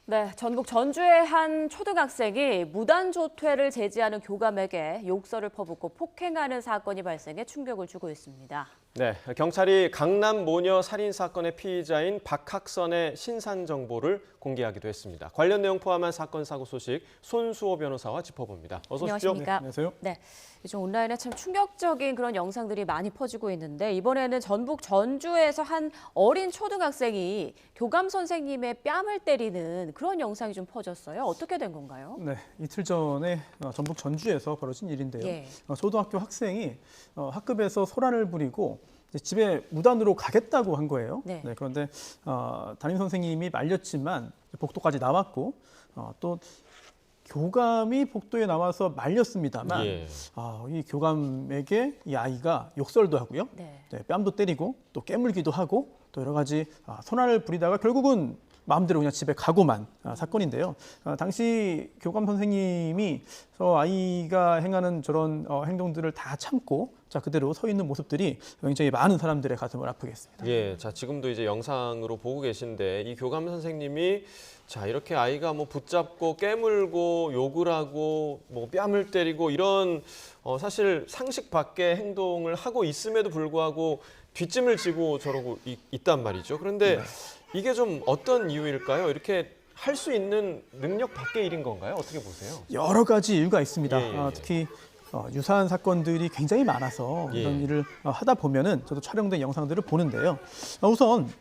네, 전북 전주의 한 초등학생이 무단조퇴를 제지하는 교감에게 욕설을 퍼붓고 폭행하는 사건이 발생해 충격을 주고 있습니다. 네, 경찰이 강남 모녀 살인 사건의 피의자인 박학선의 신상 정보를 공개하기도 했습니다. 관련 내용 포함한 사건 사고 소식 손수호 변호사와 짚어봅니다. 어서 오십시오. 안녕하십니까? 네, 안녕하세요. 네, 요즘 온라인에 참 충격적인 그런 영상들이 많이 퍼지고 있는데 이번에는 전북 전주에서 한 어린 초등학생이 교감 선생님의 뺨을 때리는 그런 영상이 좀 퍼졌어요. 어떻게 된 건가요? 네, 이틀 전에 전북 전주에서 벌어진 일인데요. 예. 초등학교 학생이 학급에서 소란을 부리고 이제 집에 무단으로 가겠다고 한 거예요. 네. 그런데 담임 선생님이 말렸지만 복도까지 나왔고 또 교감이 복도에 나와서 말렸습니다만 예. 이 교감에게 이 아이가 욕설도 하고요. 네. 네, 뺨도 때리고 또 깨물기도 하고 또 여러 가지 소란을 부리다가 결국은 마음대로 그냥 집에 가고만 사건인데요. 당시 교감 선생님이 저 아이가 행하는 저런 행동들을 다 참고 자 그대로 서 있는 모습들이 굉장히 많은 사람들의 가슴을 아프게 했습니다. 예, 자 지금도 이제 영상으로 보고 계신데 이 교감 선생님이 자 이렇게 아이가 뭐 붙잡고 깨물고 욕을 하고 뭐 뺨을 때리고 이런 사실 상식 밖의 행동을 하고 있음에도 불구하고 뒷짐을 지고 저러고 있단 말이죠. 그런데 이게 좀 어떤 이유일까요? 이렇게 할 수 있는 능력 밖의 일인 건가요? 어떻게 보세요? 여러 가지 이유가 있습니다. 예. 특히 유사한 사건들이 굉장히 많아서 예. 이런 일을 하다 보면은 저도 촬영된 영상들을 보는데요. 우선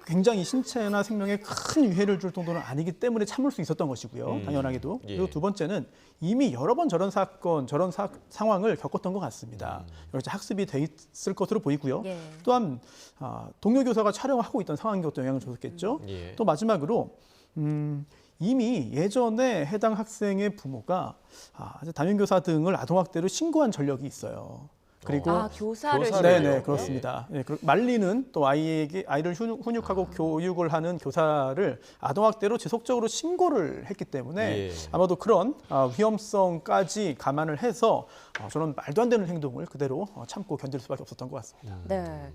굉장히 신체나 생명에 큰 위해를 줄 정도는 아니기 때문에 참을 수 있었던 것이고요. 당연하게도. 예. 그리고 두 번째는 이미 여러 번 저런 사건, 저런 상황을 겪었던 것 같습니다. 여러 가지 학습이 돼 있을 것으로 보이고요. 예. 또한 동료 교사가 촬영을 하고 있던 상황인 것도 영향을 줬겠죠. 예. 또 마지막으로 이미 예전에 해당 학생의 부모가 담임 교사 등을 아동학대로 신고한 전력이 있어요. 그리고 교사를 교사를요? 네네 그렇습니다. 예, 말리는 또 아이를 훈육하고 교육을 하는 교사를 아동학대로 지속적으로 신고를 했기 때문에 예. 아마도 그런 위험성까지 감안을 해서 저런 말도 안 되는 행동을 그대로 참고 견딜 수밖에 없었던 것 같습니다. 네.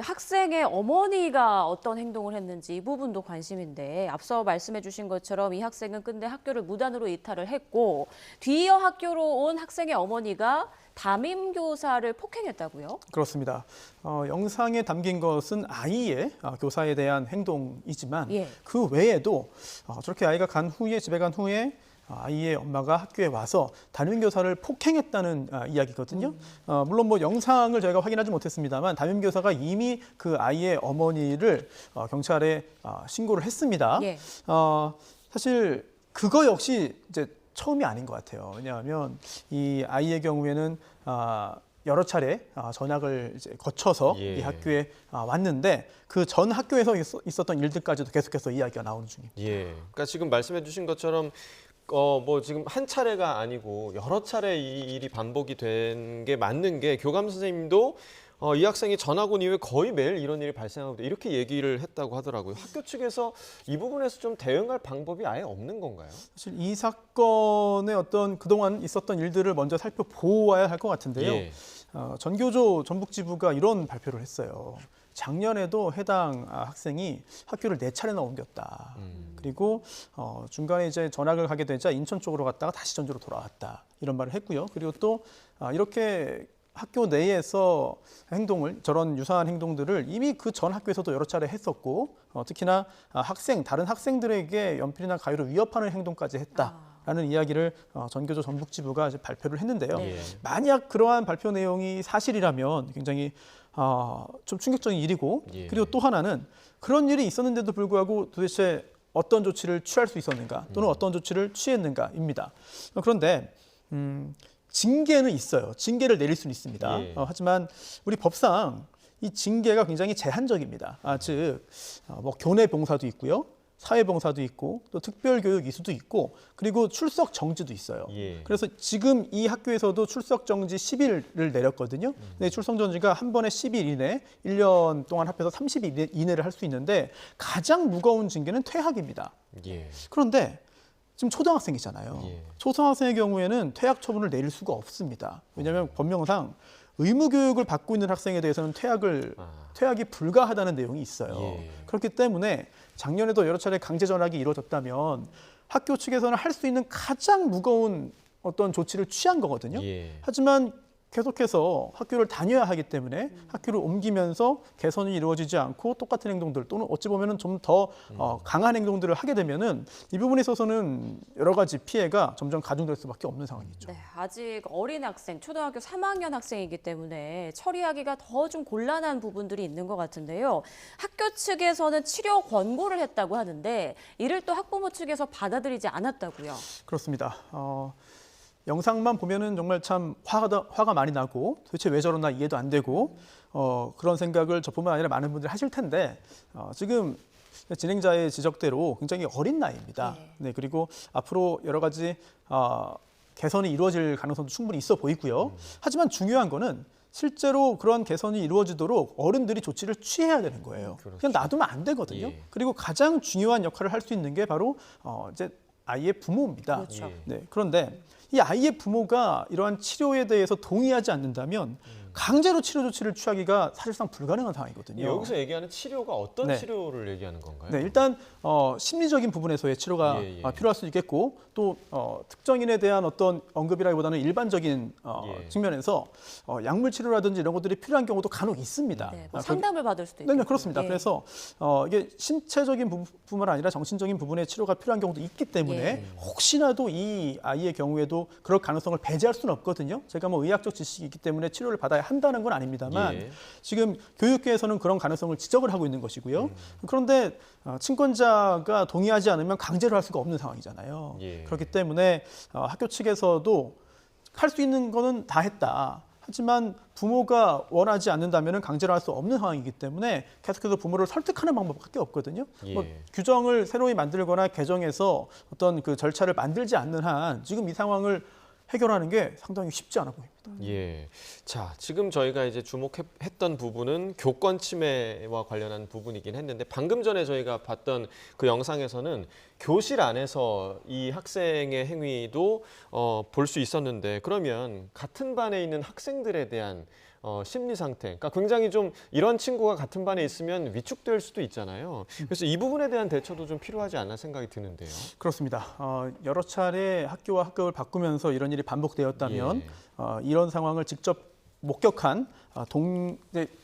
학생의 어머니가 어떤 행동을 했는지 이 부분도 관심인데 앞서 말씀해 주신 것처럼 이 학생은 끝내 학교를 무단으로 이탈을 했고 뒤이어 학교로 온 학생의 어머니가 담임 교사를 폭행했다고요? 그렇습니다. 영상에 담긴 것은 아이의 교사에 대한 행동이지만 예. 그 외에도 저렇게 아이가 집에 간 후에 아이의 엄마가 학교에 와서 담임 교사를 폭행했다는 이야기거든요. 물론 뭐 영상을 저희가 확인하지 못했습니다만 담임 교사가 이미 그 아이의 어머니를 경찰에 신고를 했습니다. 예. 사실 그거 역시 이제 처음이 아닌 것 같아요. 왜냐하면 이 아이의 경우에는 여러 차례 전학을 이제 거쳐서 예. 이 학교에 왔는데 그 전 학교에서 있었던 일들까지도 계속해서 이야기가 나오는 중입니다. 예. 그러니까 지금 말씀해 주신 것처럼 뭐 지금 한 차례가 아니고 여러 차례 이 일이 반복이 된 게 맞는 게 교감 선생님도 이 학생이 전학 온 이후에 거의 매일 이런 일이 발생하고 이렇게 얘기를 했다고 하더라고요. 학교 측에서 이 부분에서 좀 대응할 방법이 아예 없는 건가요? 사실 이 사건의 어떤 그동안 있었던 일들을 먼저 살펴보아야 할 것 같은데요. 예. 전교조 전북지부가 이런 발표를 했어요. 작년에도 해당 학생이 학교를 4차례나 옮겼다. 그리고 중간에 이제 전학을 가게 되자 인천 쪽으로 갔다가 다시 전주로 돌아왔다. 이런 말을 했고요. 그리고 또 이렇게 학교 내에서 저런 유사한 행동들을 이미 그 전 학교에서도 여러 차례 했었고 특히나 다른 학생들에게 연필이나 가위로 위협하는 행동까지 했다라는 이야기를 전교조 전북지부가 이제 발표를 했는데요. 예. 만약 그러한 발표 내용이 사실이라면 굉장히 좀 충격적인 일이고 예. 그리고 또 하나는 그런 일이 있었는데도 불구하고 도대체 어떤 조치를 취할 수 있었는가 또는 어떤 조치를 취했는가입니다. 그런데 징계는 있어요. 징계를 내릴 수는 있습니다. 예. 하지만 우리 법상 이 징계가 굉장히 제한적입니다. 즉 뭐 교내 봉사도 있고요. 사회봉사도 있고 또 특별교육 이수도 있고 그리고 출석 정지도 있어요. 예. 그래서 지금 이 학교에서도 출석 정지 10일을 내렸거든요. 근데 출석 정지가 한 번에 10일 이내, 1년 동안 합해서 30일 이내를 할 수 있는데 가장 무거운 징계는 퇴학입니다. 예. 그런데 지금 초등학생이잖아요. 예. 초등학생의 경우에는 퇴학 처분을 내릴 수가 없습니다. 왜냐하면 법령상 의무 교육을 받고 있는 학생에 대해서는 퇴학이 불가하다는 내용이 있어요. 예. 그렇기 때문에 작년에도 여러 차례 강제 전학이 이루어졌다면 학교 측에서는 할 수 있는 가장 무거운 어떤 조치를 취한 거거든요. 예. 하지만 계속해서 학교를 다녀야 하기 때문에 학교를 옮기면서 개선이 이루어지지 않고 똑같은 행동들 또는 어찌 보면은 좀 더 강한 행동들을 하게 되면은 이 부분에 있어서는 여러 가지 피해가 점점 가중될 수밖에 없는 상황이죠. 네, 아직 어린 학생, 초등학교 3학년 학생이기 때문에 처리하기가 더 좀 곤란한 부분들이 있는 것 같은데요. 학교 측에서는 치료 권고를 했다고 하는데 이를 또 학부모 측에서 받아들이지 않았다고요. 그렇습니다. 영상만 보면은 정말 참 화가 많이 나고 도대체 왜 저러나 이해도 안 되고 그런 생각을 저뿐만 아니라 많은 분들이 하실 텐데 지금 진행자의 지적대로 굉장히 어린 나이입니다. 네, 그리고 앞으로 여러 가지 개선이 이루어질 가능성도 충분히 있어 보이고요. 하지만 중요한 거는 실제로 그런 개선이 이루어지도록 어른들이 조치를 취해야 되는 거예요. 그렇죠. 그냥 놔두면 안 되거든요. 예. 그리고 가장 중요한 역할을 할 수 있는 게 바로 이제 아이의 부모입니다. 그렇죠. 예. 네, 그런데 이 아이의 부모가 이러한 치료에 대해서 동의하지 않는다면 강제로 치료 조치를 취하기가 사실상 불가능한 상황이거든요. 여기서 얘기하는 치료가 어떤 네. 치료를 얘기하는 건가요? 네, 일단 심리적인 부분에서의 치료가 예, 예. 필요할 수 있겠고 또 특정인에 대한 어떤 언급이라기보다는 일반적인 예. 측면에서 약물 치료라든지 이런 것들이 필요한 경우도 간혹 있습니다. 네, 뭐 그렇기- 상담을 받을 수도 네, 있고. 네, 그렇습니다. 예. 그래서 이게 신체적인 부분뿐만 아니라 정신적인 부분의 치료가 필요한 경우도 있기 때문에 예. 혹시라도 이 아이의 경우에도 그럴 가능성을 배제할 수는 없거든요. 제가 뭐 의학적 지식이 있기 때문에 치료를 받아야 한다는 건 아닙니다만 예. 지금 교육계에서는 그런 가능성을 지적을 하고 있는 것이고요. 그런데 친권자가 동의하지 않으면 강제로 할 수가 없는 상황이잖아요. 예. 그렇기 때문에 학교 측에서도 할 수 있는 거는 다 했다. 하지만 부모가 원하지 않는다면 강제로 할 수 없는 상황이기 때문에 계속해서 부모를 설득하는 방법밖에 없거든요. 예. 뭐 규정을 새로이 만들거나 개정해서 어떤 그 절차를 만들지 않는 한 지금 이 상황을 해결하는 게 상당히 쉽지 않아 보입니다. 예. 자, 지금 저희가 이제 주목했던 부분은 교권 침해와 관련한 부분이긴 했는데 방금 전에 저희가 봤던 그 영상에서는 교실 안에서 이 학생의 행위도 볼 수 있었는데 그러면 같은 반에 있는 학생들에 대한 심리 상태, 그러니까 굉장히 좀 이런 친구가 같은 반에 있으면 위축될 수도 있잖아요. 그래서 이 부분에 대한 대처도 좀 필요하지 않나 생각이 드는데요. 그렇습니다. 여러 차례 학교와 학급을 바꾸면서 이런 일이 반복되었다면 예. 이런 상황을 직접 목격한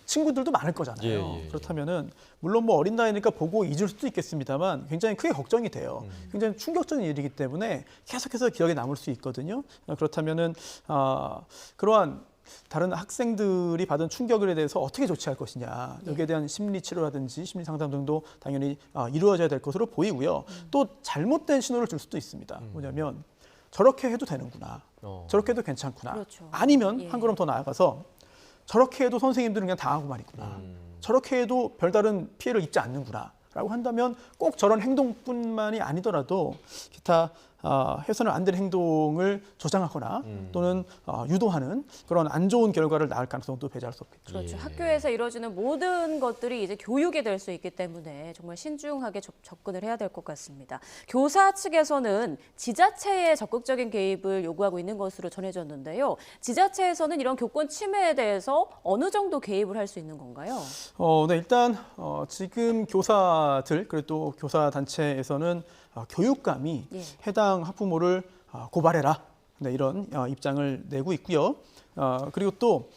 친구들도 많을 거잖아요. 예, 예. 그렇다면은 물론 뭐 어린 나이니까 보고 잊을 수도 있겠습니다만 굉장히 크게 걱정이 돼요. 굉장히 충격적인 일이기 때문에 계속해서 기억에 남을 수 있거든요. 그렇다면은 그러한 다른 학생들이 받은 충격에 대해서 어떻게 조치할 것이냐 여기에 대한 심리 치료라든지 심리 상담 등도 당연히 이루어져야 될 것으로 보이고요. 또 잘못된 신호를 줄 수도 있습니다. 뭐냐면 저렇게 해도 되는구나. 저렇게 해도 괜찮구나. 그렇죠. 아니면 예. 한 걸음 더 나아가서 저렇게 해도 선생님들은 그냥 당하고 말이구나. 저렇게 해도 별다른 피해를 입지 않는구나. 라고 한다면 꼭 저런 행동뿐만이 아니더라도 기타 해서는 안 될 행동을 조장하거나 또는 유도하는 그런 안 좋은 결과를 낳을 가능성도 배제할 수 없겠죠. 그렇죠. 예. 학교에서 이루어지는 모든 것들이 이제 교육이 될 수 있기 때문에 정말 신중하게 접근을 해야 될 것 같습니다. 교사 측에서는 지자체의 적극적인 개입을 요구하고 있는 것으로 전해졌는데요. 지자체에서는 이런 교권 침해에 대해서 어느 정도 개입을 할 수 있는 건가요? 네, 일단 지금 교사들 그리고 또 교사 단체에서는 교육감이 예. 해당 학부모를 고발해라. 네, 이런 입장을 내고 있고요. 그리고 또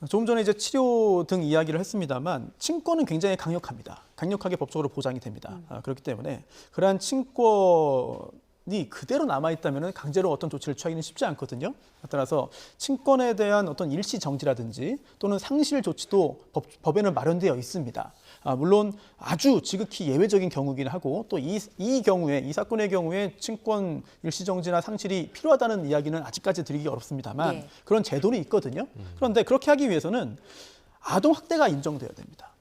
조금 전에 이제 치료 등 이야기를 했습니다만 친권은 굉장히 강력합니다. 강력하게 법적으로 보장이 됩니다. 그렇기 때문에 그러한 친권이 그대로 남아 있다면 강제로 어떤 조치를 취하기는 쉽지 않거든요. 따라서 친권에 대한 어떤 일시 정지라든지 또는 상실 조치도 법에는 마련되어 있습니다. 물론 아주 지극히 예외적인 경우긴 하고 또 이 경우에 이 사건의 경우에 친권 일시정지나 상실이 필요하다는 이야기는 아직까지 드리기 어렵습니다만 예. 그런 제도는 있거든요. 그런데 그렇게 하기 위해서는 아동 학대가 인정되어야 됩니다.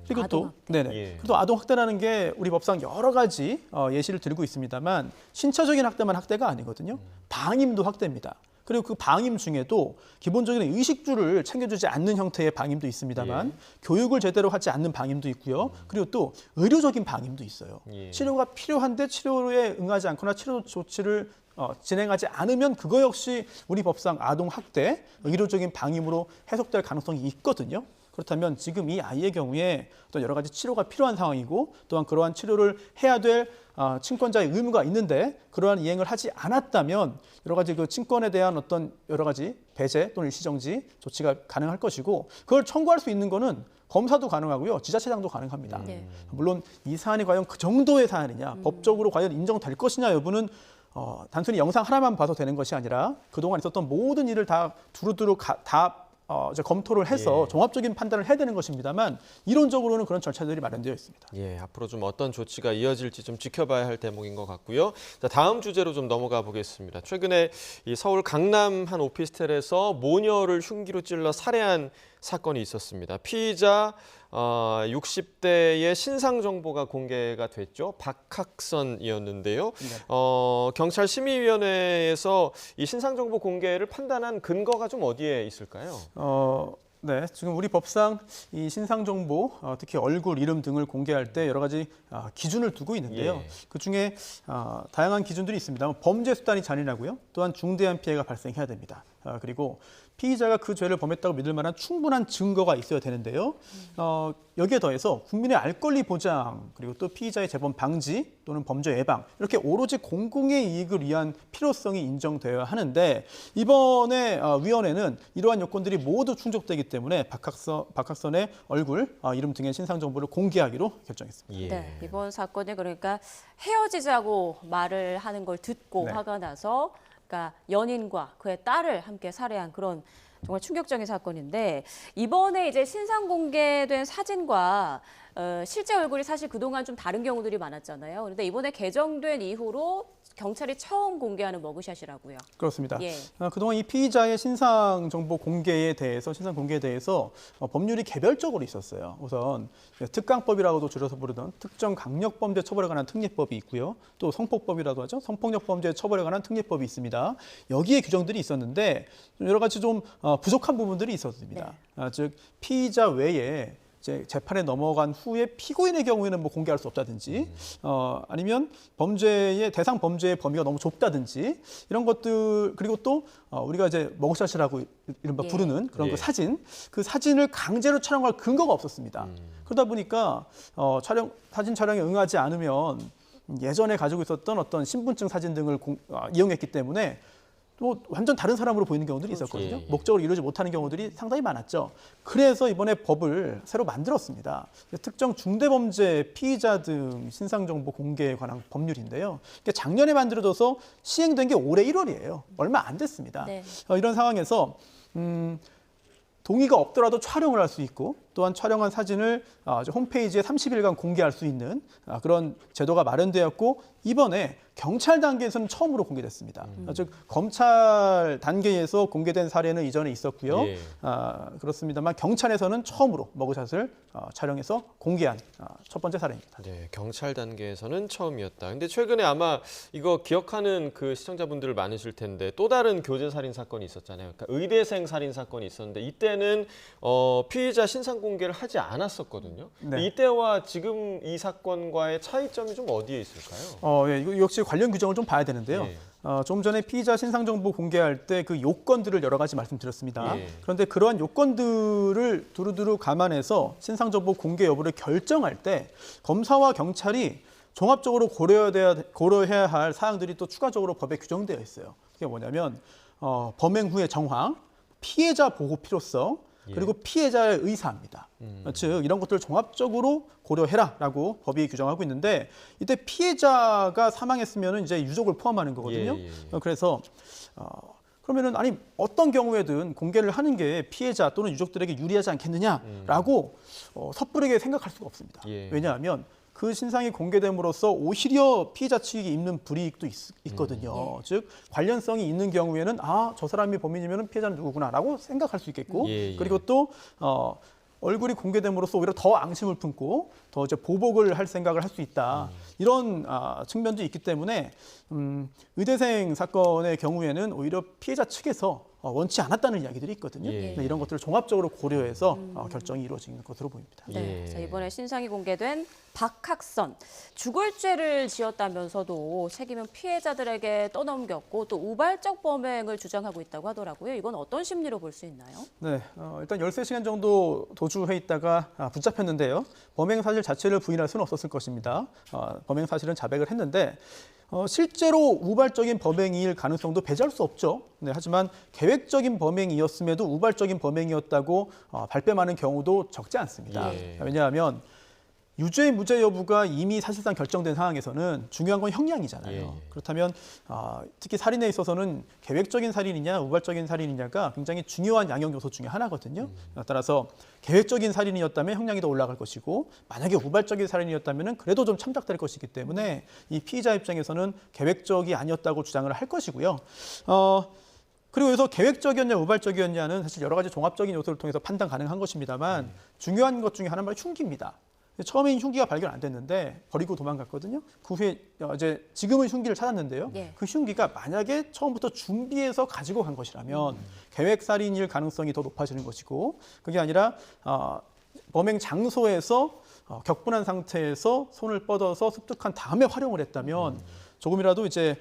그리고 또 아동학대. 네네. 예. 그리고 또 아동 학대라는 게 우리 법상 여러 가지 예시를 들고 있습니다만 신체적인 학대만 학대가 아니거든요. 방임도 학대입니다. 그리고 그 방임 중에도 기본적인 의식주를 챙겨주지 않는 형태의 방임도 있습니다만 교육을 제대로 하지 않는 방임도 있고요. 그리고 또 의료적인 방임도 있어요. 예. 치료가 필요한데 치료에 응하지 않거나 치료 조치를 진행하지 않으면 그거 역시 우리 법상 아동 학대, 의료적인 방임으로 해석될 가능성이 있거든요. 그렇다면 지금 이 아이의 경우에 또 여러 가지 치료가 필요한 상황이고 또한 그러한 치료를 해야 될 친권자의 의무가 있는데 그러한 이행을 하지 않았다면 여러 가지 그 친권에 대한 어떤 여러 가지 배제 또는 일시정지 조치가 가능할 것이고 그걸 청구할 수 있는 거는 검사도 가능하고요. 지자체장도 가능합니다. 물론 이 사안이 과연 그 정도의 사안이냐, 법적으로 과연 인정될 것이냐 여부는 단순히 영상 하나만 봐도 되는 것이 아니라 그동안 있었던 모든 일을 다 두루두루 이제 검토를 해서 예. 종합적인 판단을 해야 되는 것입니다만 이론적으로는 그런 절차들이 마련되어 있습니다. 예, 앞으로 좀 어떤 조치가 이어질지 좀 지켜봐야 할 대목인 것 같고요. 자, 다음 주제로 좀 넘어가 보겠습니다. 최근에 이 서울 강남 한 오피스텔에서 모녀를 흉기로 찔러 살해한 사건이 있었습니다. 피의자 60대의 신상 정보가 공개가 됐죠. 박학선이었는데요. 경찰 심의위원회에서 이 신상 정보 공개를 판단한 근거가 좀 어디에 있을까요? 네, 지금 우리 법상 이 신상 정보, 특히 얼굴, 이름 등을 공개할 때 여러 가지 기준을 두고 있는데요. 예. 그 중에 다양한 기준들이 있습니다. 범죄 수단이 잔인하고요. 또한 중대한 피해가 발생해야 됩니다. 그리고 피의자가 그 죄를 범했다고 믿을 만한 충분한 증거가 있어야 되는데요. 여기에 더해서 국민의 알 권리 보장 그리고 또 피의자의 재범 방지 또는 범죄 예방 이렇게 오로지 공공의 이익을 위한 필요성이 인정되어야 하는데 이번에 위원회는 이러한 요건들이 모두 충족되기 때문에 박학선의 얼굴, 이름 등의 신상 정보를 공개하기로 결정했습니다. 예. 네, 이번 사건이 그러니까 헤어지자고 말을 하는 걸 듣고 네. 화가 나서 그러니까 연인과 그의 딸을 함께 살해한 그런 정말 충격적인 사건인데 이번에 이제 신상 공개된 사진과 실제 얼굴이 사실 그동안 좀 다른 경우들이 많았잖아요. 그런데 이번에 개정된 이후로 경찰이 처음 공개하는 머그샷이라고요. 그렇습니다. 예. 그동안 이 피의자의 신상 정보 공개에 대해서 법률이 개별적으로 있었어요. 우선 특강법이라고도 줄여서 부르던 특정 강력범죄 처벌에 관한 특례법이 있고요. 또 성폭법이라고 하죠. 성폭력 범죄 처벌에 관한 특례법이 있습니다. 여기에 규정들이 있었는데 여러 가지 좀 부족한 부분들이 있었습니다. 즉 피의자 외에 이제 재판에 넘어간 후에 피고인의 경우에는 뭐 공개할 수 없다든지 아니면 대상 범죄의 범위가 너무 좁다든지 이런 것들 그리고 또 우리가 이제 머그샷이라고 이른바 예. 부르는 그런 예. 그 사진을 강제로 촬영할 근거가 없었습니다. 그러다 보니까 사진 촬영에 응하지 않으면 예전에 가지고 있었던 어떤 신분증 사진 등을 이용했기 때문에 또 완전 다른 사람으로 보이는 경우들이 있었거든요. 예. 목적으로 이루지 못하는 경우들이 상당히 많았죠. 그래서 이번에 법을 새로 만들었습니다. 특정 중대범죄 피의자 등 신상정보 공개에 관한 법률인데요. 작년에 만들어져서 시행된 게 올해 1월이에요. 얼마 안 됐습니다. 네. 이런 상황에서 동의가 없더라도 촬영을 할 수 있고 또한 촬영한 사진을 홈페이지에 30일간 공개할 수 있는 그런 제도가 마련되었고 이번에 경찰 단계에서는 처음으로 공개됐습니다. 즉 검찰 단계에서 공개된 사례는 이전에 있었고요. 예. 그렇습니다만 경찰에서는 처음으로 머그샷을 촬영해서 공개한 첫 번째 사례입니다. 네, 경찰 단계에서는 처음이었다. 근데 최근에 아마 이거 기억하는 그 시청자분들 많으실 텐데 또 다른 교제 살인 사건이 있었잖아요. 그러니까 의대생 살인 사건이 있었는데 이때는 피의자 신상 공개를 하지 않았었거든요. 네. 이때와 지금 이 사건과의 차이점이 좀 어디에 있을까요? 예, 이거 역시 관련 규정을 좀 봐야 되는데요. 예. 좀 전에 피의자 신상 정보 공개할 때 그 요건들을 여러 가지 말씀드렸습니다. 예. 그런데 그러한 요건들을 두루두루 감안해서 신상 정보 공개 여부를 결정할 때 검사와 경찰이 종합적으로 고려해야 할 사항들이 또 추가적으로 법에 규정되어 있어요. 그게 뭐냐면 범행 후의 정황, 피해자 보호 필요성, 그리고 피해자의 의사입니다. 즉 이런 것들을 종합적으로 고려해라라고 법이 규정하고 있는데 이때 피해자가 사망했으면 이제 유족을 포함하는 거거든요. 그래서 그러면은 아니 어떤 경우에든 공개를 하는 게 피해자 또는 유족들에게 유리하지 않겠느냐라고 섣부르게 생각할 수가 없습니다. 예. 왜냐하면 그 신상이 공개됨으로써 오히려 피해자 측이 입는 불이익도 있거든요. 즉 관련성이 있는 경우에는 저 사람이 범인이면 피해자는 누구구나라고 생각할 수 있겠고 그리고 또 얼굴이 공개됨으로써 오히려 더 앙심을 품고 더 이제 보복을 할 생각을 할 수 있다. 이런 측면도 있기 때문에 의대생 사건의 경우에는 오히려 피해자 측에서 원치 않았다는 이야기들이 있거든요. 예. 네, 이런 것들을 종합적으로 고려해서 결정이 이루어진 것으로 보입니다. 네. 예. 자, 이번에 신상이 공개된 박학선 죽을 죄를 지었다면서도 책임은 피해자들에게 떠넘겼고 또 우발적 범행을 주장하고 있다고 하더라고요. 이건 어떤 심리로 볼 수 있나요? 네, 일단 13시간 정도 도주해 있다가 붙잡혔는데요. 범행 사실 자체를 부인할 수는 없었을 것입니다. 범행 사실은 자백을 했는데 실제로 우발적인 범행일 가능성도 배제할 수 없죠. 네, 하지만 계획적인 범행이었음에도 우발적인 범행이었다고 발뺌하는 경우도 적지 않습니다. 예. 왜냐하면 유죄 무죄 여부가 이미 사실상 결정된 상황에서는 중요한 건 형량이잖아요. 예. 그렇다면 특히 살인에 있어서는 계획적인 살인이냐 우발적인 살인이냐가 굉장히 중요한 양형 요소 중에 하나거든요. 따라서 계획적인 살인이었다면 형량이 더 올라갈 것이고 만약에 우발적인 살인이었다면 그래도 좀 참작될 것이기 때문에 이 피의자 입장에서는 계획적이 아니었다고 주장을 할 것이고요. 그리고 여기서 계획적이었냐 우발적이었냐는 사실 여러 가지 종합적인 요소를 통해서 판단 가능한 것입니다만 중요한 것 중에 하나는 바로 흉기입니다. 처음엔 흉기가 발견 안 됐는데 버리고 도망갔거든요. 그 후에 이제 지금은 흉기를 찾았는데요. 예. 그 흉기가 만약에 처음부터 준비해서 가지고 간 것이라면 계획 살인일 가능성이 더 높아지는 것이고 그게 아니라 범행 장소에서 격분한 상태에서 손을 뻗어서 습득한 다음에 활용을 했다면 조금이라도 이제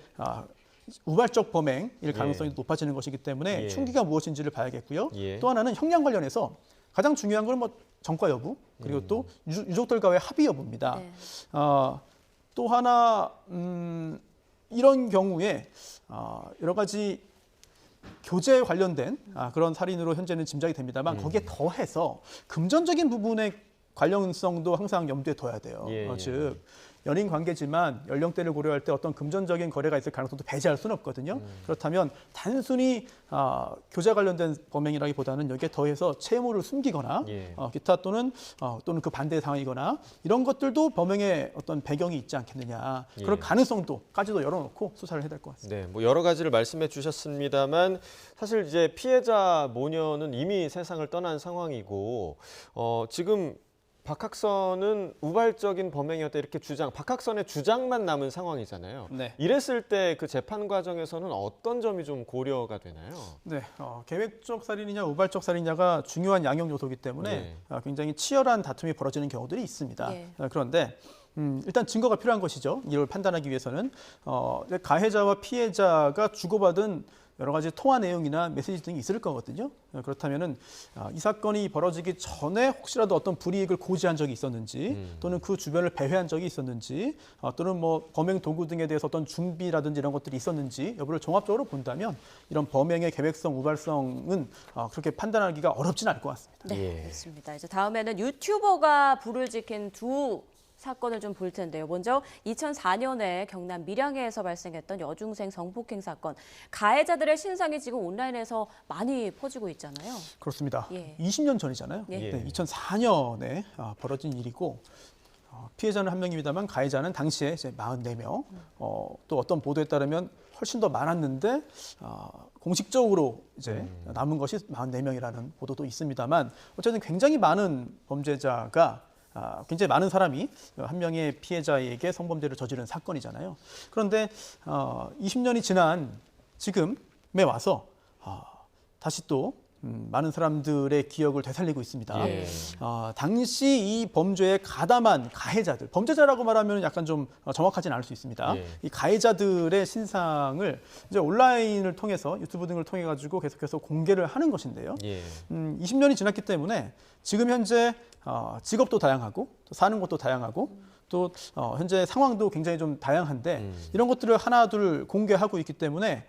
우발적 범행일 가능성이 높아지는 것이기 때문에 예. 흉기가 무엇인지를 봐야겠고요. 예. 또 하나는 형량 관련해서 가장 중요한 건 뭐 전과 여부 그리고 또 유족들과의 합의 여부입니다. 네. 또 하나 이런 경우에 여러 가지 교제에 관련된 그런 살인으로 현재는 짐작이 됩니다만 거기에 더해서 금전적인 부분의 관련성도 항상 염두에 둬야 돼요. 예, 예. 즉 연인 관계지만 연령대를 고려할 때 어떤 금전적인 거래가 있을 가능성도 배제할 수는 없거든요. 그렇다면 단순히 교제 관련된 범행이라기보다는 여기에 더해서 채무를 숨기거나 예. 기타 또는 그 반대 상황이거나 이런 것들도 범행의 어떤 배경이 있지 않겠느냐. 그런 예. 가능성도까지도 열어놓고 수사를 해야 될 것 같습니다. 네, 뭐 여러 가지를 말씀해 주셨습니다만 사실 이제 피해자 모녀는 이미 세상을 떠난 상황이고 지금 박학선은 우발적인 범행이었다 이렇게 박학선의 주장만 남은 상황이잖아요. 네. 이랬을 때 그 재판 과정에서는 어떤 점이 좀 고려가 되나요? 네, 계획적 살인이냐 우발적 살인이냐가 중요한 양형 요소이기 때문에 네. 굉장히 치열한 다툼이 벌어지는 경우들이 있습니다. 네. 그런데 일단 증거가 필요한 것이죠. 이를 판단하기 위해서는 가해자와 피해자가 주고받은 여러 가지 통화 내용이나 메시지 등이 있을 거거든요. 그렇다면은 이 사건이 벌어지기 전에 혹시라도 어떤 불이익을 고지한 적이 있었는지 또는 그 주변을 배회한 적이 있었는지 또는 뭐 범행 도구 등에 대해서 어떤 준비라든지 이런 것들이 있었는지 여부를 종합적으로 본다면 이런 범행의 계획성, 우발성은 그렇게 판단하기가 어렵지는 않을 것 같습니다. 네, 예. 그렇습니다. 이제 다음에는 유튜버가 불을 지킨 두 사건을 좀 볼 텐데요. 먼저 2004년에 경남 밀양에서 발생했던 여중생 성폭행 사건. 가해자들의 신상이 지금 온라인에서 많이 퍼지고 있잖아요. 그렇습니다. 예. 20년 전이잖아요. 예. 네, 2004년에 벌어진 일이고 피해자는 한 명입니다만 가해자는 당시에 이제 44명. 또 어떤 보도에 따르면 훨씬 더 많았는데 공식적으로 이제 남은 것이 44명이라는 보도도 있습니다만 어쨌든 굉장히 많은 범죄자가 굉장히 많은 사람이 한 명의 피해자에게 성범죄를 저지른 사건이잖아요. 그런데 20년이 지난 지금에 와서 다시 또 많은 사람들의 기억을 되살리고 있습니다. 예. 당시 이 범죄에 가담한 가해자들, 범죄자라고 말하면 약간 좀 정확하지는 않을 수 있습니다. 예. 이 가해자들의 신상을 이제 온라인을 통해서 유튜브 등을 통해 가지고 계속해서 공개를 하는 것인데요. 예. 20년이 지났기 때문에 지금 현재 직업도 다양하고 또 사는 곳도 다양하고 또 현재 상황도 굉장히 좀 다양한데 이런 것들을 하나 둘 공개하고 있기 때문에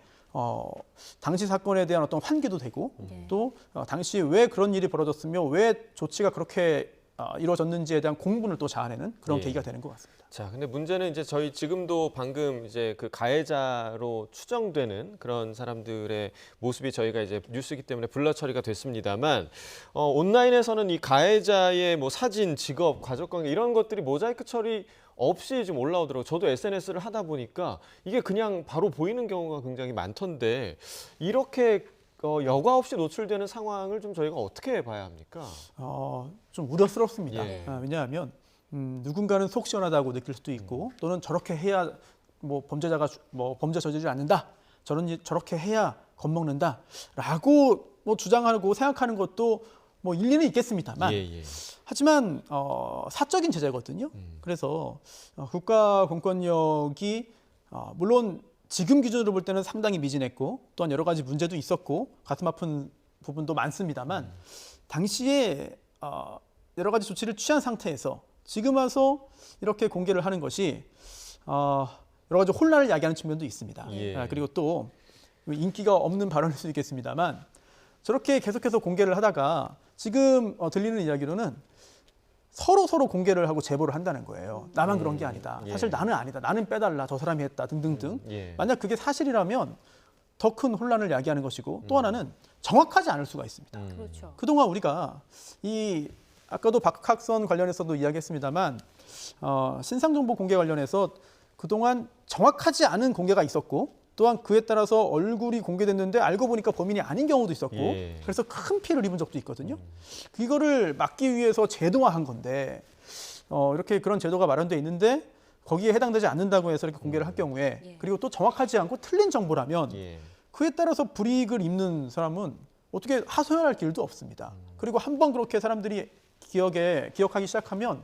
당시 사건에 대한 어떤 환기도 되고 또 당시 왜 그런 일이 벌어졌으며 왜 조치가 그렇게 이루어졌는지에 대한 공분을 또 자아내는 그런 예. 계기가 되는 것 같습니다. 자, 근데 문제는 이제 저희 지금도 방금 이제 그 가해자로 추정되는 그런 사람들의 모습이 저희가 이제 뉴스이기 때문에 블러 처리가 됐습니다만 온라인에서는 이 가해자의 뭐 사진, 직업, 가족관계 이런 것들이 모자이크 처리 없이 좀 올라오더라고요. 저도 SNS를 하다 보니까 이게 그냥 바로 보이는 경우가 굉장히 많던데 이렇게 여과 없이 노출되는 상황을 좀 저희가 어떻게 봐야 합니까? 좀 우려스럽습니다. 예. 왜냐하면 누군가는 속 시원하다고 느낄 수도 있고 또는 저렇게 해야 뭐 범죄자가 범죄 저지르지 않는다. 저렇게 해야 겁먹는다라고 뭐 주장하고 생각하는 것도 뭐 일리는 있겠습니다만 예. 하지만 사적인 제재거든요. 그래서 국가 공권력이 물론 지금 기준으로 볼 때는 상당히 미진했고 또한 여러 가지 문제도 있었고 가슴 아픈 부분도 많습니다만 당시에 여러 가지 조치를 취한 상태에서 지금 와서 이렇게 공개를 하는 것이 여러 가지 혼란을 야기하는 측면도 있습니다. 예. 그리고 또 인기가 없는 발언일 수도 있겠습니다만 저렇게 계속해서 공개를 하다가 지금 들리는 이야기로는 서로 공개를 하고 제보를 한다는 거예요. 나만 그런 게 아니다. 예. 사실 나는 아니다. 나는 빼달라. 저 사람이 했다. 등등등. 예. 만약 그게 사실이라면 더 큰 혼란을 야기하는 것이고 또 하나는 정확하지 않을 수가 있습니다. 그렇죠. 그동안 우리가 아까도 박학선 관련해서도 이야기했습니다만 신상정보 공개 관련해서 그동안 정확하지 않은 공개가 있었고 또한 그에 따라서 얼굴이 공개됐는데 알고 보니까 범인이 아닌 경우도 있었고 예. 그래서 큰 피해를 입은 적도 있거든요. 이거를 막기 위해서 제도화한 건데 이렇게 그런 제도가 마련돼 있는데 거기에 해당되지 않는다고 해서 이렇게 공개를 할 경우에 예. 그리고 또 정확하지 않고 틀린 정보라면 예. 그에 따라서 불이익을 입는 사람은 어떻게 하소연할 길도 없습니다. 그리고 한번 그렇게 사람들이 기억하기 시작하면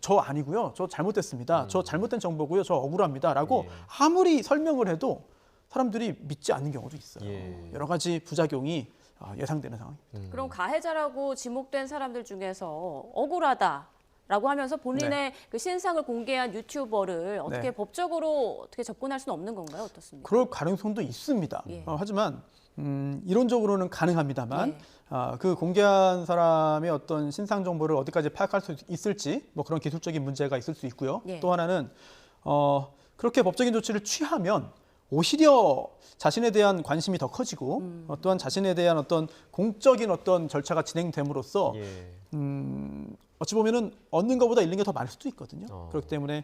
저 아니고요. 저 잘못됐습니다. 저 잘못된 정보고요. 저 억울합니다라고 예. 아무리 설명을 해도 사람들이 믿지 않는 경우도 있어요. 예. 여러 가지 부작용이 예상되는 상황입니다. 그럼 가해자라고 지목된 사람들 중에서 억울하다라고 하면서 본인의 그 신상을 공개한 유튜버를 어떻게 네. 법적으로 어떻게 접근할 수는 없는 건가요? 어떻습니까? 그럴 가능성도 있습니다. 예. 하지만 이론적으로는 가능합니다만 예. 그 공개한 사람의 어떤 신상 정보를 어디까지 파악할 수 있을지 뭐 그런 기술적인 문제가 있을 수 있고요. 예. 또 하나는 그렇게 법적인 조치를 취하면 오히려 자신에 대한 관심이 더 커지고 또한 자신에 대한 어떤 공적인 어떤 절차가 진행됨으로써 예. 어찌 보면은 얻는 것보다 잃는 게 더 많을 수도 있거든요. 어. 그렇기 때문에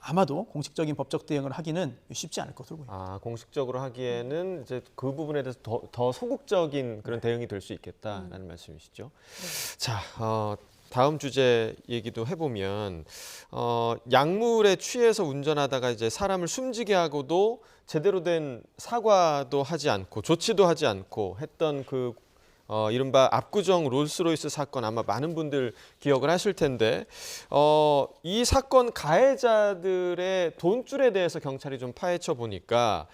아마도 공식적인 법적 대응을 하기는 쉽지 않을 것으로 보입니다. 공식적으로 하기에는 이제 그 부분에 대해서 더 소극적인 그런 대응이 될 수 있겠다라는 말씀이시죠. 자, 다음 주제 얘기도 해보면 약물에 취해서 운전하다가 이제 사람을 숨지게 하고도 제대로 된 사과도 하지 않고 조치도 하지 않고 했던 그 이른바 압구정 롤스로이스 사건 아마 많은 분들 기억을 하실 텐데 이 사건 가해자들의 돈줄에 대해서 경찰이 좀 파헤쳐 보니까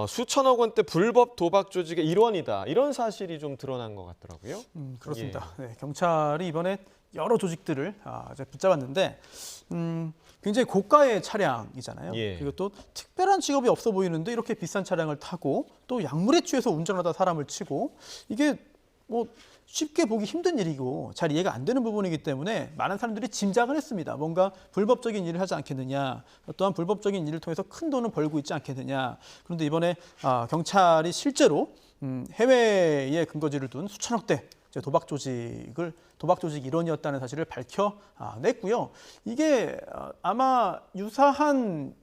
수천억 원대 불법 도박 조직의 일원이다 이런 사실이 좀 드러난 것 같더라고요. 그렇습니다. 네, 경찰이 이번에 여러 조직들을 이제 붙잡았는데 굉장히 고가의 차량이잖아요. 예. 그리고 또 특별한 직업이 없어 보이는데 이렇게 비싼 차량을 타고 또 약물에 취해서 운전하다 사람을 치고 이게 뭐 쉽게 보기 힘든 일이고 잘 이해가 안 되는 부분이기 때문에 많은 사람들이 짐작을 했습니다. 뭔가 불법적인 일을 하지 않겠느냐, 또한 불법적인 일을 통해서 큰 돈을 벌고 있지 않겠느냐. 그런데 이번에 경찰이 실제로 해외에 근거지를 둔 수천억대 도박 조직 일원이었다는 사실을 밝혀냈고요. 이게 아마 유사한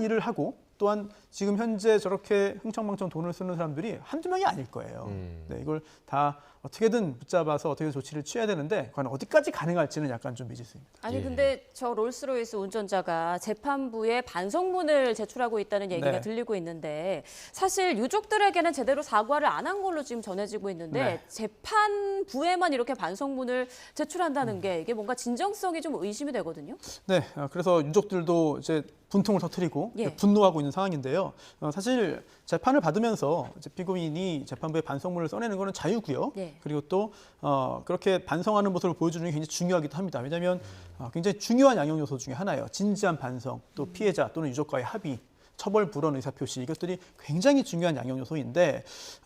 일을 하고 또한 지금 현재 저렇게 흥청망청 돈을 쓰는 사람들이 한두 명이 아닐 거예요. 네, 이걸 다 어떻게든 붙잡아서 어떻게 조치를 취해야 되는데 과연 어디까지 가능할지는 약간 좀 미지수입니다. 아니 예. 근데 저 롤스로이스 운전자가 재판부에 반성문을 제출하고 있다는 얘기가 네. 들리고 있는데 사실 유족들에게는 제대로 사과를 안 한 걸로 지금 전해지고 있는데 네. 재판부에만 이렇게 반성문을 제출한다는 게 이게 뭔가 진정성이 좀 의심이 되거든요. 네, 그래서 유족들도 이제 분통을 터뜨리고 예. 분노하고 있는 상황인데요. 사실 재판을 받으면서 이제 피고인이 재판부에 반성문을 써내는 것은 자유고요. 예. 그리고 또 그렇게 반성하는 모습을 보여주는 게 굉장히 중요하기도 합니다. 왜냐하면 굉장히 중요한 양형 요소 중에 하나예요. 진지한 반성, 또 피해자 또는 유족과의 합의, 처벌 불원 의사 표시 이것들이 굉장히 중요한 양형 요소인데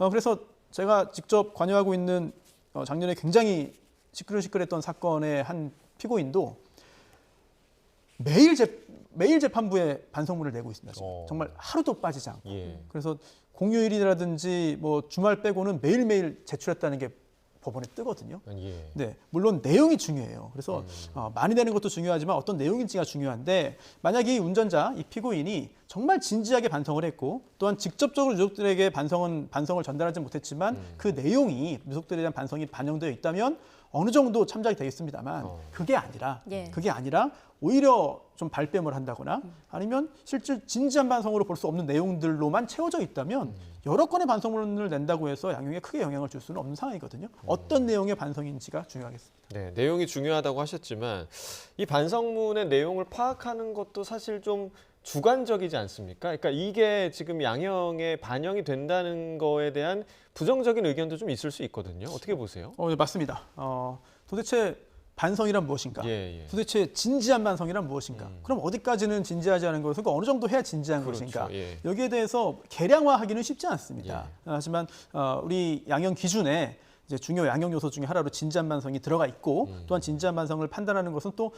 그래서 제가 직접 관여하고 있는 작년에 굉장히 시끌시끌했던 사건의 한 피고인도 매일 재판부에 반성문을 내고 있습니다. 지금. 정말 하루도 빠지지 않고. 예. 그래서 공휴일이라든지 뭐 주말 빼고는 매일매일 제출했다는 게 법원에 뜨거든요. 예. 네, 물론 내용이 중요해요. 그래서 많이 내는 것도 중요하지만 어떤 내용인지가 중요한데 만약 이 운전자, 이 피고인이 정말 진지하게 반성을 했고 또한 직접적으로 유족들에게 반성을 전달하지 못했지만 그 내용이 유족들에 대한 반성이 반영되어 있다면 어느 정도 참작이 되겠습니다만 그게 아니라 예. 그게 아니라 오히려 좀 발뺌을 한다거나 아니면 실제 진지한 반성으로 볼 수 없는 내용들로만 채워져 있다면 여러 건의 반성문을 낸다고 해서 양형에 크게 영향을 줄 수는 없는 상황이거든요. 어떤 내용의 반성인지가 중요하겠습니다. 네, 내용이 중요하다고 하셨지만 이 반성문의 내용을 파악하는 것도 사실 좀 주관적이지 않습니까? 그러니까 이게 지금 양형에 반영이 된다는 거에 대한 부정적인 의견도 좀 있을 수 있거든요. 어떻게 보세요? 네, 맞습니다. 도대체 반성이란 무엇인가? 예. 도대체 진지한 반성이란 무엇인가? 그럼 어디까지는 진지하지 않은 것이고 어느 정도 해야 진지한 그렇죠. 것인가? 예. 여기에 대해서 계량화하기는 쉽지 않습니다. 예. 하지만 우리 양형 기준에 이제 중요 양형 요소 중에 하나로 진지한 반성이 들어가 있고 또한 진지한 반성을 판단하는 것은 또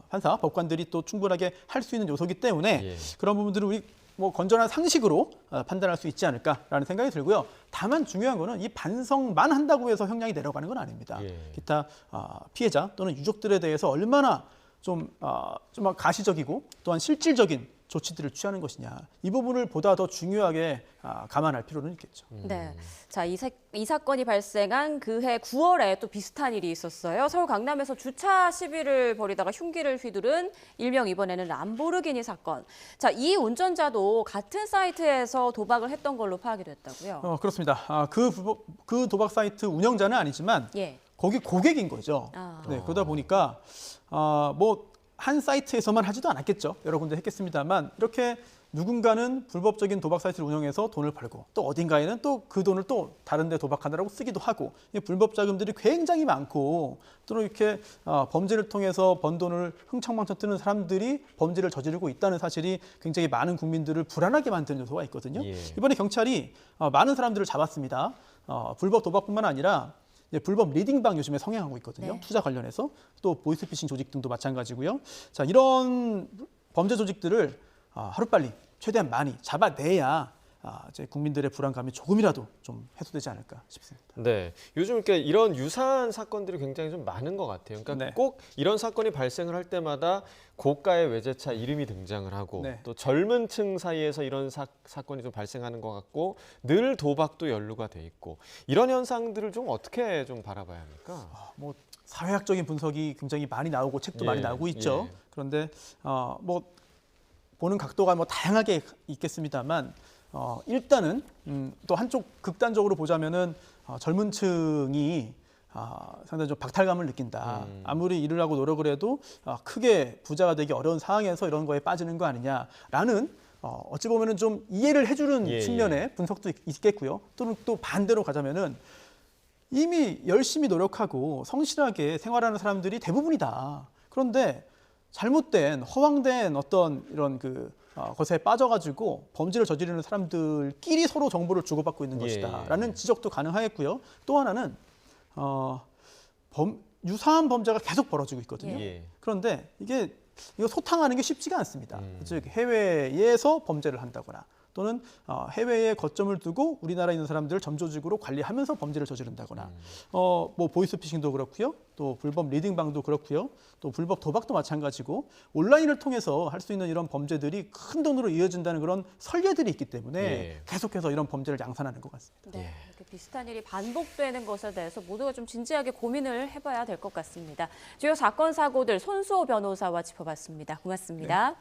판사, 법관들이 또 충분하게 할 수 있는 요소이기 때문에 예. 그런 부분들을 우리 뭐 건전한 상식으로 판단할 수 있지 않을까라는 생각이 들고요. 다만 중요한 거는 이 반성만 한다고 해서 형량이 내려가는 건 아닙니다. 예. 기타 피해자 또는 유족들에 대해서 얼마나 좀 가시적이고 또한 실질적인 조치들을 취하는 것이냐 이 부분을 보다 더 중요하게 감안할 필요는 있겠죠. 네. 자, 이 사건이 발생한 그해 9월에 또 비슷한 일이 있었어요. 서울 강남에서 주차 시비를 벌이다가 흉기를 휘두른 일명 이번에는 람보르기니 사건. 자, 이 운전자도 같은 사이트에서 도박을 했던 걸로 파악이 됐다고요. 그렇습니다. 그 도박 사이트 운영자는 아니지만 예. 거기 고객인 거죠. 네, 그러다 보니까 한 사이트에서만 하지도 않았겠죠. 여러 군데 했겠습니다만 이렇게 누군가는 불법적인 도박 사이트를 운영해서 돈을 벌고 또 어딘가에는 또 그 돈을 또 다른 데 도박하느라고 쓰기도 하고 불법 자금들이 굉장히 많고 또는 이렇게 범죄를 통해서 번 돈을 흥청망청 뜨는 사람들이 범죄를 저지르고 있다는 사실이 굉장히 많은 국민들을 불안하게 만드는 요소가 있거든요. 예. 이번에 경찰이 많은 사람들을 잡았습니다. 불법 도박뿐만 아니라 불법 리딩방 요즘에 성행하고 있거든요. 네. 투자 관련해서 또 보이스피싱 조직 등도 마찬가지고요. 자, 이런 범죄 조직들을 하루빨리 최대한 많이 잡아내야 이제 국민들의 불안감이 조금이라도 좀 해소되지 않을까 싶습니다. 네, 요즘 이렇게 이런 유사한 사건들이 굉장히 좀 많은 것 같아요. 그러니까 네. 꼭 이런 사건이 발생을 할 때마다 고가의 외제차 이름이 등장을 하고 네. 또 젊은 층 사이에서 이런 사건이 좀 발생하는 것 같고 늘 도박도 연루가 돼 있고 이런 현상들을 좀 어떻게 좀 바라봐야 합니까? 사회학적인 분석이 굉장히 많이 나오고 책도 예, 많이 나오고 있죠. 예. 그런데 보는 각도가 다양하게 있겠습니다만 일단은 또 한쪽 극단적으로 보자면은 젊은 층이 상당히 좀 박탈감을 느낀다. 아무리 일을 하고 노력을 해도 크게 부자가 되기 어려운 상황에서 이런 거에 빠지는 거 아니냐라는 어찌 보면은 좀 이해를 해주는 예, 측면의 분석도 있겠고요. 또는 또 반대로 가자면은 이미 열심히 노력하고 성실하게 생활하는 사람들이 대부분이다. 그런데 잘못된 허황된 어떤 이런 것에 빠져가지고 범죄를 저지르는 사람들끼리 서로 정보를 주고받고 있는 것이다라는 지적도 가능하겠고요. 또 하나는 유사한 범죄가 계속 벌어지고 있거든요. 예. 그런데 이거 소탕하는 게 쉽지가 않습니다. 즉 해외에서 범죄를 한다거나 또는 해외에 거점을 두고 우리나라에 있는 사람들을 점조직으로 관리하면서 범죄를 저지른다거나 보이스피싱도 그렇고요. 또 불법 리딩방도 그렇고요. 또 불법 도박도 마찬가지고 온라인을 통해서 할 수 있는 이런 범죄들이 큰 돈으로 이어진다는 그런 설례들이 있기 때문에 예. 계속해서 이런 범죄를 양산하는 것 같습니다. 네, 이렇게 비슷한 일이 반복되는 것에 대해서 모두가 좀 진지하게 고민을 해봐야 될 것 같습니다. 주요 사건 사고들 손수호 변호사와 짚어봤습니다. 고맙습니다. 네.